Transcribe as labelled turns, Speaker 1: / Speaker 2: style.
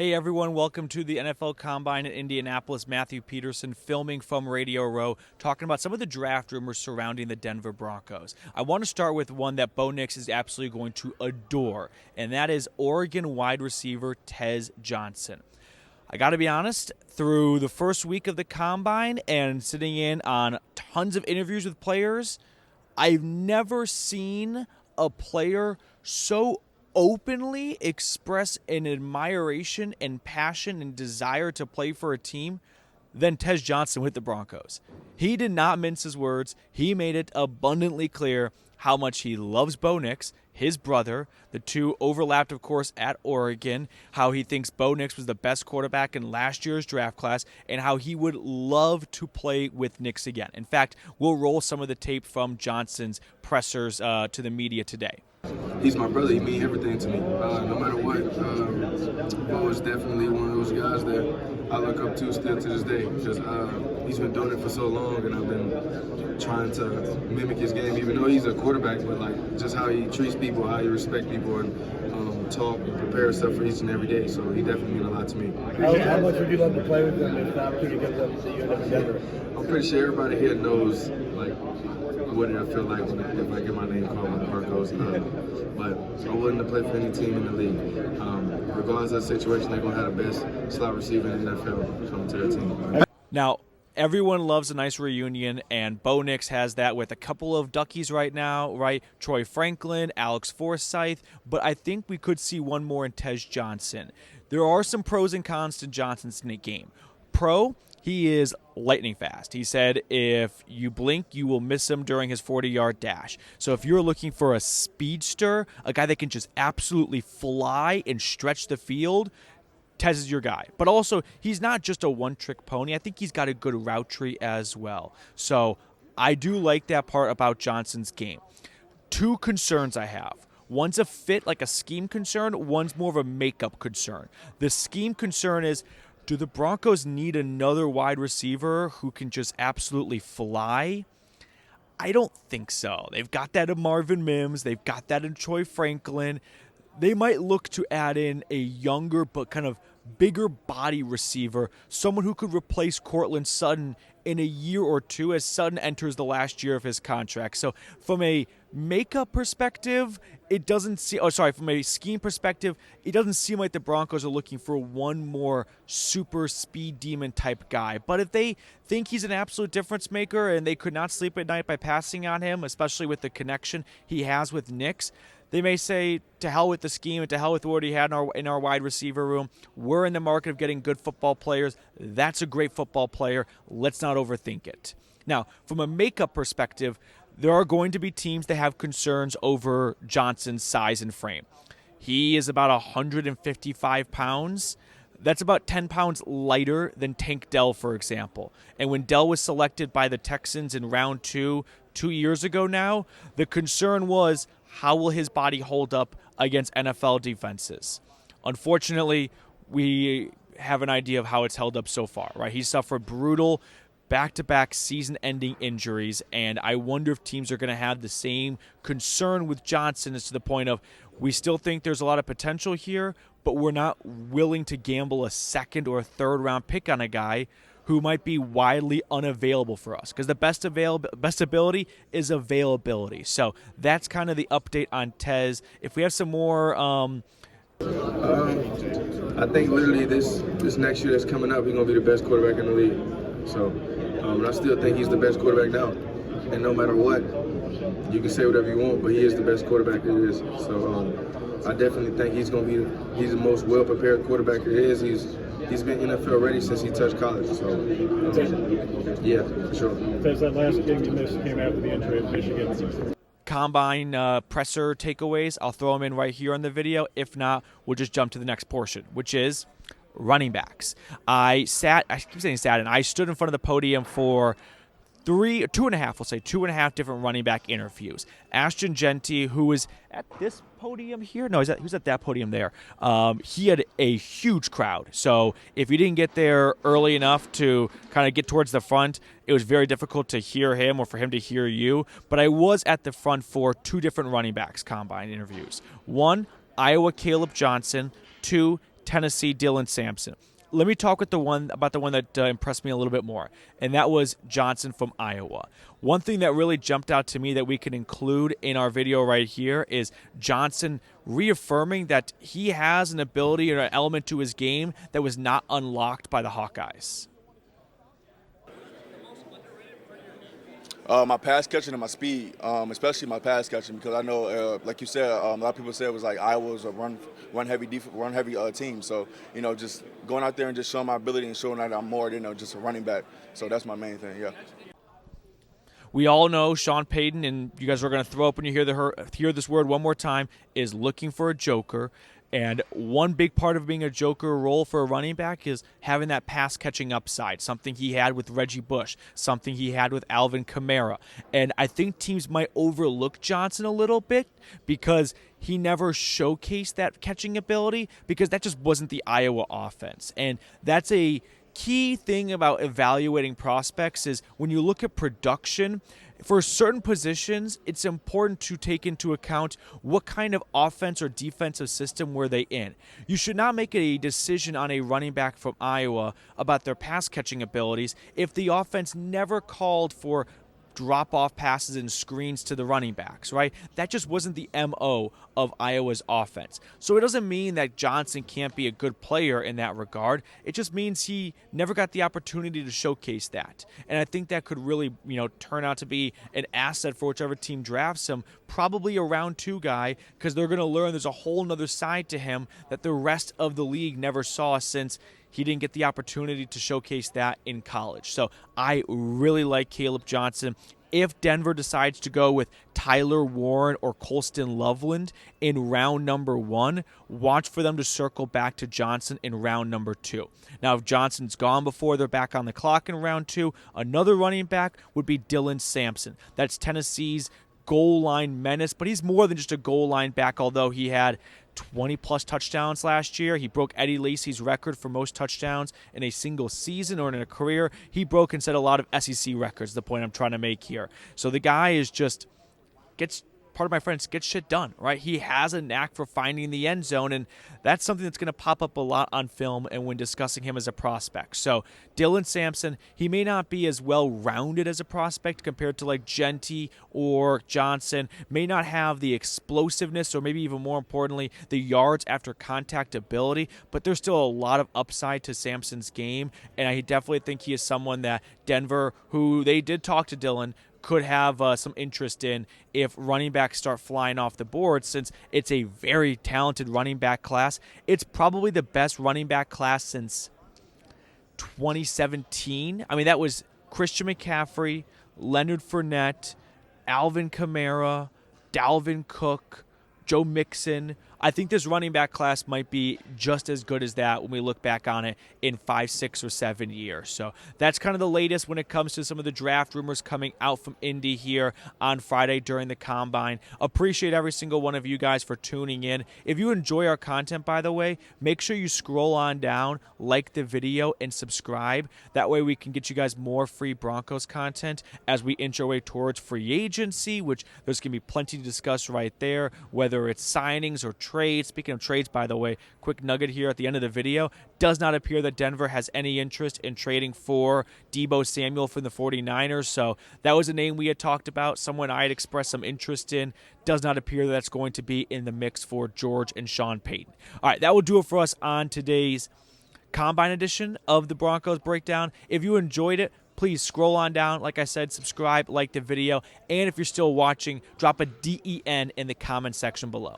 Speaker 1: Hey everyone, welcome to the NFL Combine in Indianapolis. Matthew Peterson filming from Radio Row, talking about some of the draft rumors surrounding the Denver Broncos. I want to start with one that Bo Nix is absolutely going to adore, and that is Oregon wide receiver Tez Johnson. I got to be honest, through the first week of the Combine and sitting in on tons of interviews with players, I've never seen a player so openly express an admiration and passion and desire to play for a team than Tez Johnson with the Broncos. He did not mince his words. He made it abundantly clear how much he loves Bo Nix, his brother. The two overlapped, of course, at Oregon, how he thinks Bo Nix was the best quarterback in last year's draft class, and how he would love to play with Nix again. In fact, we'll roll some of the tape from Johnson's pressers to the media today.
Speaker 2: He's my brother. He means everything to me. No matter what, Bo is definitely one of those guys that I look up to still to this day. Because he's been doing it for so long, and I've been trying to mimic his game, even though he's a quarterback. But like just how he treats people, how he respects people, and talk and prepare himself for each and every day. So he definitely means a lot to me.
Speaker 3: How much would you love to play with them if the opportunity comes up that you end up in Denver?
Speaker 2: I'm pretty sure everybody here knows like what did I feel like if I get my name called with the Broncos. But I'm willing to play for any team in the league. Regardless of the situation, they're going to have the best slot receiver in the NFL coming to their team.
Speaker 1: Now, everyone loves a nice reunion, and Bo Nix has that with a couple of Duckies right now, right? Troy Franklin, Alex Forsythe, but I think we could see one more in Tez Johnson. There are some pros and cons to Johnson's game. Pro, he is lightning fast. He said if you blink, you will miss him during his 40-yard dash. So if you're looking for a speedster, a guy that can just absolutely fly and stretch the field, Tez is your guy. But also, he's not just a one-trick pony. I think he's got a good route tree as well. So I do like that part about Johnson's game. Two concerns I have. One's a fit, like a scheme concern. One's more of a makeup concern. The scheme concern is, do the Broncos need another wide receiver who can just absolutely fly? I don't think so. They've got that in Marvin Mims. They've got that in Troy Franklin. They might look to add in a younger but kind of bigger body receiver, someone who could replace Courtland Sutton in a year or two as Sutton enters the last year of his contract. So from a makeup perspective, it doesn't seem, from a scheme perspective, it doesn't seem like the Broncos are looking for one more super speed demon type guy. But if they think he's an absolute difference maker and they could not sleep at night by passing on him, especially with the connection he has with Nix, they may say, to hell with the scheme and to hell with what he had in our wide receiver room. We're in the market of getting good football players. That's a great football player. Let's not overthink it. Now, from a makeup perspective, there are going to be teams that have concerns over Johnson's size and frame. He is about 155 pounds. That's about 10 pounds lighter than Tank Dell, for example. And when Dell was selected by the Texans in round 2 years ago now, the concern was, how will his body hold up against NFL defenses? Unfortunately, we have an idea of how it's held up so far, right? He suffered brutal back-to-back season-ending injuries, and I wonder if teams are going to have the same concern with Johnson as to the point of, we still think there's a lot of potential here, but we're not willing to gamble a second or a third-round pick on a guy who might be widely unavailable for us, because the best ability is availability. So that's kind of the update on Tez. If we have some more,
Speaker 2: I think literally this next year that's coming up, he's gonna be the best quarterback in the league. So I still think he's the best quarterback now. And no matter what, you can say whatever you want, but he is the best quarterback there is. So I definitely think he's the most well-prepared quarterback there is. He's been NFL ready since he touched college. So yeah, for sure.
Speaker 3: Tez, that last game you missed came after the injury at Michigan.
Speaker 1: Combine presser takeaways, I'll throw them in right here on the video. If not, we'll just jump to the next portion, which is running backs. I stood in front of the podium for two and a half different running back interviews. Ashton Genty, who was at this podium here, who's at that podium there. He had a huge crowd. So if you didn't get there early enough to kind of get towards the front, it was very difficult to hear him or for him to hear you. But I was at the front for two different running backs combine interviews. One, Iowa Caleb Johnson. 2, Tennessee, Dylan Sampson. Let me talk about the one that impressed me a little bit more, and that was Johnson from Iowa. One thing that really jumped out to me that we can include in our video right here is Johnson reaffirming that he has an ability or an element to his game that was not unlocked by the Hawkeyes.
Speaker 4: My pass catching and my speed, especially my pass catching, because I know, like you said, a lot of people said it was like Iowa was a run heavy team. So just going out there and just showing my ability and showing that I'm more than just a running back. So that's my main thing. Yeah.
Speaker 1: We all know Sean Payton, and you guys are going to throw up when you hear this word one more time, is looking for a joker. And one big part of being a joker role for a running back is having that pass-catching upside, something he had with Reggie Bush, something he had with Alvin Kamara. And I think teams might overlook Johnson a little bit because he never showcased that catching ability because that just wasn't the Iowa offense. And that's a key thing about evaluating prospects is when you look at production, for certain positions, it's important to take into account what kind of offense or defensive system were they in. You should not make a decision on a running back from Iowa about their pass-catching abilities if the offense never called for drop-off passes and screens to the running backs, right? That just wasn't the MO of Iowa's offense. So it doesn't mean that Johnson can't be a good player in that regard. It just means he never got the opportunity to showcase that. And I think that could really, turn out to be an asset for whichever team drafts him, probably a round 2 guy, because they're going to learn there's a whole nother side to him that the rest of the league never saw since he didn't get the opportunity to showcase that in college. So I really like Caleb Johnson. If Denver decides to go with Tyler Warren or Colston Loveland in round number 1, watch for them to circle back to Johnson in round number 2. Now, if Johnson's gone before they're back on the clock in round 2, another running back would be Dylan Sampson. That's Tennessee's goal line menace, but he's more than just a goal line back, although he had 20-plus touchdowns last year. He broke Eddie Lacy's record for most touchdowns in a single season or in a career. He broke and set a lot of SEC records, the point I'm trying to make here. So the guy is just gets shit done, right? He has a knack for finding the end zone, and that's something that's going to pop up a lot on film and when discussing him as a prospect. So Dylan Sampson, he may not be as well-rounded as a prospect compared to like Genty or Johnson, may not have the explosiveness or maybe even more importantly, the yards after contact ability, but there's still a lot of upside to Sampson's game, and I definitely think he is someone that Denver, who they did talk to Dylan, could have some interest in if running backs start flying off the board, since it's a very talented running back class. It's probably the best running back class since 2017. I mean, that was Christian McCaffrey, Leonard Fournette, Alvin Kamara, Dalvin Cook, Joe Mixon. I think this running back class might be just as good as that when we look back on it in 5, 6, or 7 years. So that's kind of the latest when it comes to some of the draft rumors coming out from Indy here on Friday during the Combine. Appreciate every single one of you guys for tuning in. If you enjoy our content, by the way, make sure you scroll on down, like the video, and subscribe. That way we can get you guys more free Broncos content as we inch our way towards free agency, which there's going to be plenty to discuss right there, whether it's signings or trades. Speaking of trades, by the way, quick nugget here at the end of the video. Does not appear that Denver has any interest in trading for Deebo Samuel from the 49ers. So that was a name we had talked about, someone I had expressed some interest in. Does not appear that that's going to be in the mix for George and Sean Payton. All right, that will do it for us on today's Combine edition of the Broncos Breakdown. If you enjoyed it, please scroll on down. Like I said, subscribe, like the video, and if you're still watching, drop a DEN in the comment section below.